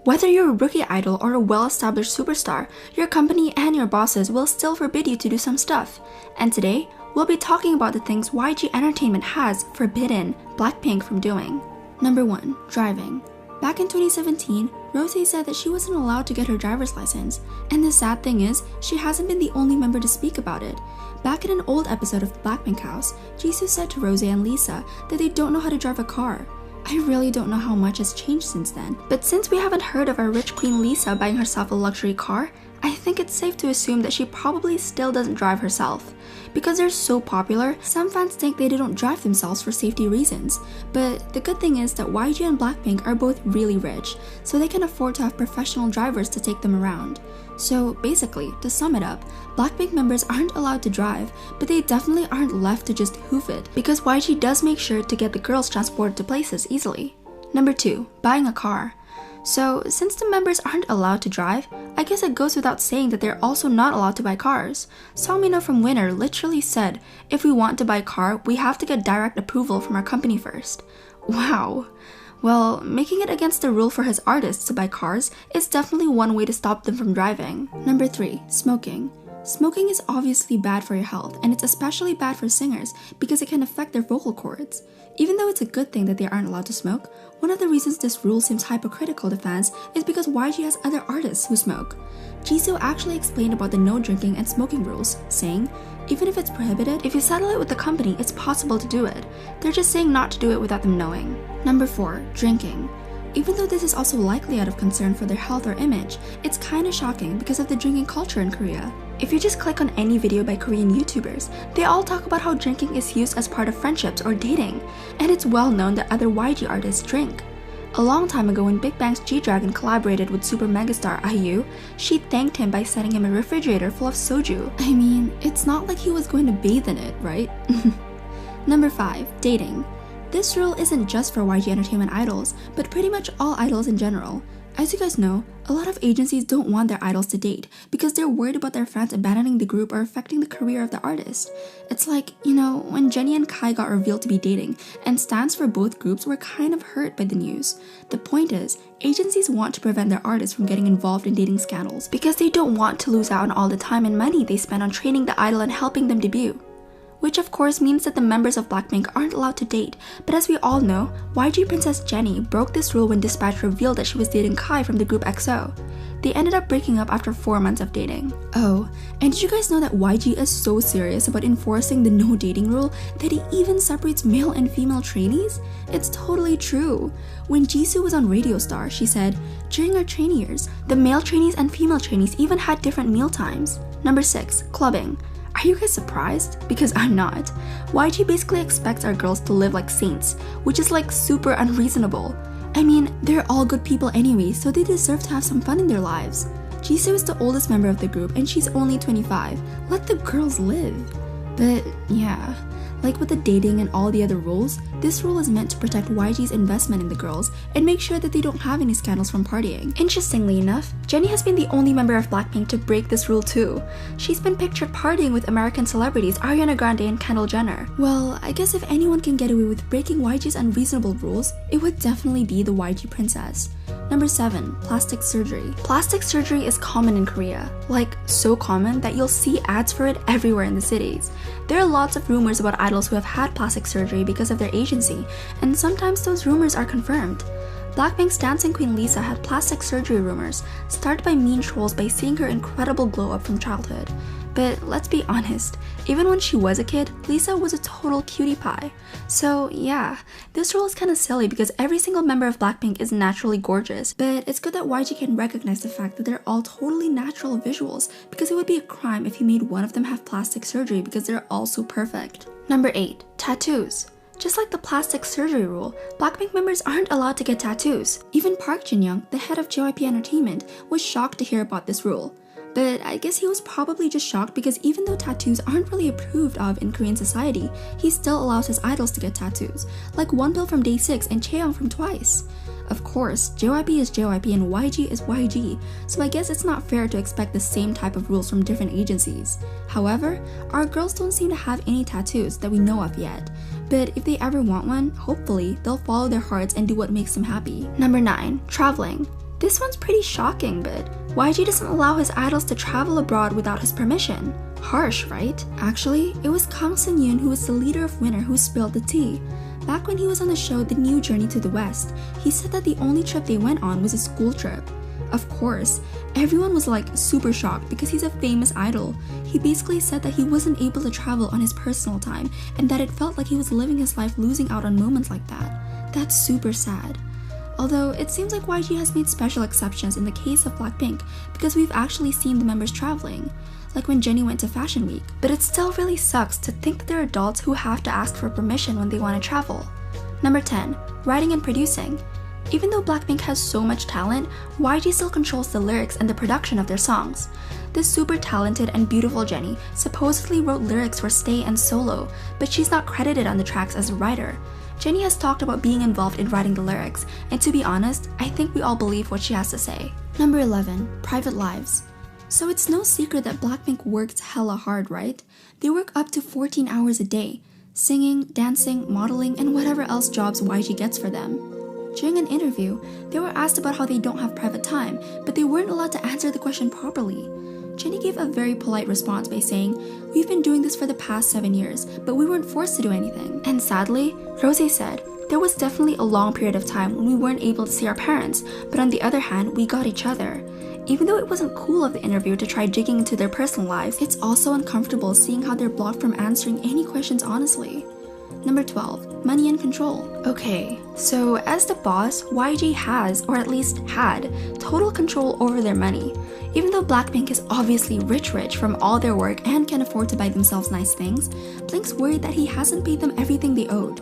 Whether you're a rookie idol or a well-established superstar, your company and your bosses will still forbid you to do some stuff. And today, we'll be talking about the things YG Entertainment has forbidden Blackpink from doing. Number 1. Driving. Back in 2017, Rosé said that she wasn't allowed to get her driver's license, and the sad thing is, she hasn't been the only member to speak about it. Back in an old episode of Blackpink House, Jisoo said to Rosé and Lisa that they don't know how to drive a car. I really don't know how much has changed since then, but since we haven't heard of our rich queen Lisa buying herself a luxury car, I think it's safe to assume that she probably still doesn't drive herself. Because they're so popular, some fans think they don't drive themselves for safety reasons. But the good thing is that YG and Blackpink are both really rich, so they can afford to have professional drivers to take them around. So basically, to sum it up, Blackpink members aren't allowed to drive, but they definitely aren't left to just hoof it, because YG does make sure to get the girls transported to places easily. Number 2. Buying a car. So, since the members aren't allowed to drive, I guess it goes without saying that they're also not allowed to buy cars. Songmino from Winner literally said, if we want to buy a car, we have to get direct approval from our company first. Wow. Well, making it against the rule for his artists to buy cars is definitely one way to stop them from driving. Number 3. Smoking. Smoking is obviously bad for your health, and it's especially bad for singers because it can affect their vocal cords. Even though it's a good thing that they aren't allowed to smoke, one of the reasons this rule seems hypocritical to fans is because YG has other artists who smoke. Jisoo actually explained about the no drinking and smoking rules, saying, even if it's prohibited, if you settle it with the company, it's possible to do it. They're just saying not to do it without them knowing. Number 4. Drinking. Even though this is also likely out of concern for their health or image, it's kinda shocking because of the drinking culture in Korea. If you just click on any video by Korean YouTubers, they all talk about how drinking is used as part of friendships or dating, and it's well known that other YG artists drink. A long time ago when Big Bang's G-Dragon collaborated with super megastar IU, she thanked him by sending him a refrigerator full of soju. I mean, it's not like he was going to bathe in it, right? Number 5. Dating. This rule isn't just for YG Entertainment idols, but pretty much all idols in general. As you guys know, a lot of agencies don't want their idols to date because they're worried about their fans abandoning the group or affecting the career of the artist. It's like, when Jennie and Kai got revealed to be dating, and stans for both groups were kind of hurt by the news. The point is, agencies want to prevent their artists from getting involved in dating scandals because they don't want to lose out on all the time and money they spend on training the idol and helping them debut. Which of course means that the members of Blackpink aren't allowed to date, but as we all know, YG Princess Jennie broke this rule when Dispatch revealed that she was dating Kai from the group EXO. They ended up breaking up after 4 months of dating. Oh, and did you guys know that YG is so serious about enforcing the no dating rule that he even separates male and female trainees? It's totally true. When Jisoo was on Radio Star, she said, during our trainee years, the male trainees and female trainees even had different meal times. Number 6. Clubbing. Are you guys surprised? Because I'm not. YG basically expects our girls to live like saints, which is like super unreasonable. I mean, they're all good people anyway, so they deserve to have some fun in their lives. Jisoo is the oldest member of the group and she's only 25. Let the girls live. But yeah, like with the dating and all the other rules, this rule is meant to protect YG's investment in the girls and make sure that they don't have any scandals from partying. Interestingly enough, Jennie has been the only member of Blackpink to break this rule too. She's been pictured partying with American celebrities Ariana Grande and Kendall Jenner. Well, I guess if anyone can get away with breaking YG's unreasonable rules, it would definitely be the YG princess. Number 7. Plastic surgery. Plastic surgery is common in Korea. Like, so common that you'll see ads for it everywhere in the cities. There are lots of rumors about idols who have had plastic surgery because of their agency, and sometimes those rumors are confirmed. Blackpink's dancing queen Lisa had plastic surgery rumors, started by mean trolls by seeing her incredible glow up from childhood. But let's be honest, even when she was a kid, Lisa was a total cutie pie. So yeah, this rule is kinda silly because every single member of Blackpink is naturally gorgeous, but it's good that YG can recognize the fact that they're all totally natural visuals because it would be a crime if you made one of them have plastic surgery because they're all so perfect. Number 8. Tattoos. Just like the plastic surgery rule, Blackpink members aren't allowed to get tattoos. Even Park Jin-young, the head of JYP Entertainment, was shocked to hear about this rule. But I guess he was probably just shocked because even though tattoos aren't really approved of in Korean society, he still allows his idols to get tattoos, like Wonpil from Day 6 and Chaeyoung from Twice. Of course, JYP is JYP and YG is YG, so I guess it's not fair to expect the same type of rules from different agencies. However, our girls don't seem to have any tattoos that we know of yet. But if they ever want one, hopefully, they'll follow their hearts and do what makes them happy. Number 9. Traveling. This one's pretty shocking, but YG doesn't allow his idols to travel abroad without his permission. Harsh, right? Actually, it was Kang Sun-yoon who was the leader of Winner who spilled the tea. Back when he was on the show The New Journey to the West, he said that the only trip they went on was a school trip. Of course, everyone was like super shocked because he's a famous idol. He basically said that he wasn't able to travel on his personal time and that it felt like he was living his life losing out on moments like that. That's super sad. Although it seems like YG has made special exceptions in the case of Blackpink because we've actually seen the members traveling, like when Jennie went to Fashion Week. But it still really sucks to think that there are adults who have to ask for permission when they want to travel. Number 10. Writing and producing. Even though Blackpink has so much talent, YG still controls the lyrics and the production of their songs. This super talented and beautiful Jennie supposedly wrote lyrics for Stay and Solo, but she's not credited on the tracks as a writer. Jennie has talked about being involved in writing the lyrics, and to be honest, I think we all believe what she has to say. Number 11. Private lives. So it's no secret that Blackpink works hella hard, right? They work up to 14 hours a day, singing, dancing, modeling, and whatever else jobs YG gets for them. During an interview, they were asked about how they don't have private time, but they weren't allowed to answer the question properly. Jennie gave a very polite response by saying, "We've been doing this for the past 7 years, but we weren't forced to do anything." And sadly, Rosé said, "There was definitely a long period of time when we weren't able to see our parents, but on the other hand, we got each other." Even though it wasn't cool of the interview to try digging into their personal lives, it's also uncomfortable seeing how they're blocked from answering any questions honestly. Number 12. Money and control. Okay, so as the boss, YG has, or at least had, total control over their money. Even though Blackpink is obviously rich from all their work and can afford to buy themselves nice things, Blink's worried that he hasn't paid them everything they owed.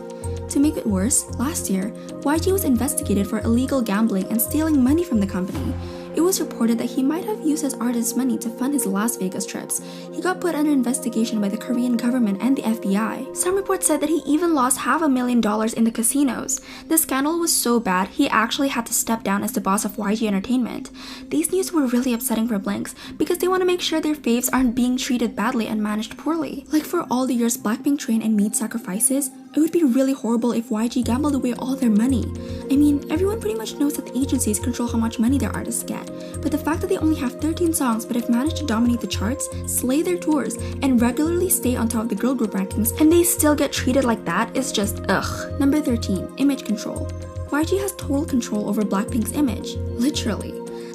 To make it worse, last year, YG was investigated for illegal gambling and stealing money from the company. It was reported that he might have used his artist's money to fund his Las Vegas trips. He got put under investigation by the Korean government and the FBI. Some reports said that he even lost $500,000 in the casinos. The scandal was so bad, he actually had to step down as the boss of YG Entertainment. These news were really upsetting for Blinks because they want to make sure their faves aren't being treated badly and managed poorly. Like for all the years Blackpink trained and made sacrifices, it would be really horrible if YG gambled away all their money. I mean, everyone pretty much knows that the agencies control how much money their artists get, but the fact that they only have 13 songs but have managed to dominate the charts, slay their tours, and regularly stay on top of the girl group rankings, and they still get treated like that is just ugh. Number 13. Image control. YG has total control over Blackpink's image. Literally.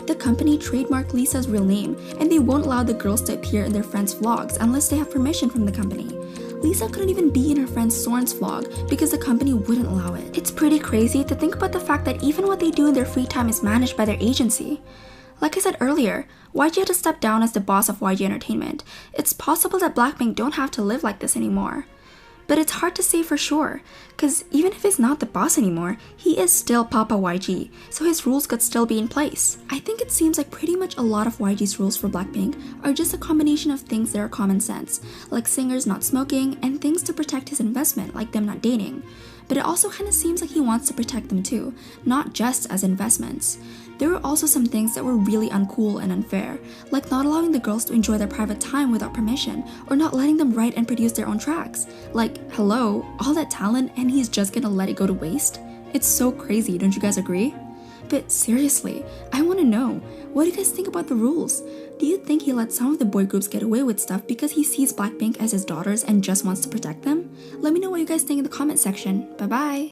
The company trademarked Lisa's real name, and they won't allow the girls to appear in their friends' vlogs unless they have permission from the company. Lisa couldn't even be in her friend Soren's vlog because the company wouldn't allow it. It's pretty crazy to think about the fact that even what they do in their free time is managed by their agency. Like I said earlier, YG had to step down as the boss of YG Entertainment. It's possible that Blackpink don't have to live like this anymore. But it's hard to say for sure, because even if he's not the boss anymore, he is still Papa YG, so his rules could still be in place. I think it seems like pretty much a lot of YG's rules for Blackpink are just a combination of things that are common sense, like singers not smoking and things to protect his investment, like them not dating. But it also kind of seems like he wants to protect them too, not just as investments. There were also some things that were really uncool and unfair, like not allowing the girls to enjoy their private time without permission, or not letting them write and produce their own tracks. Like, hello, all that talent and he's just gonna let it go to waste? It's so crazy, don't you guys agree? But seriously, I want to know, what do you guys think about the rules? Do you think he let some of the boy groups get away with stuff because he sees Blackpink as his daughters and just wants to protect them? Let me know what you guys think in the comment section. Bye bye!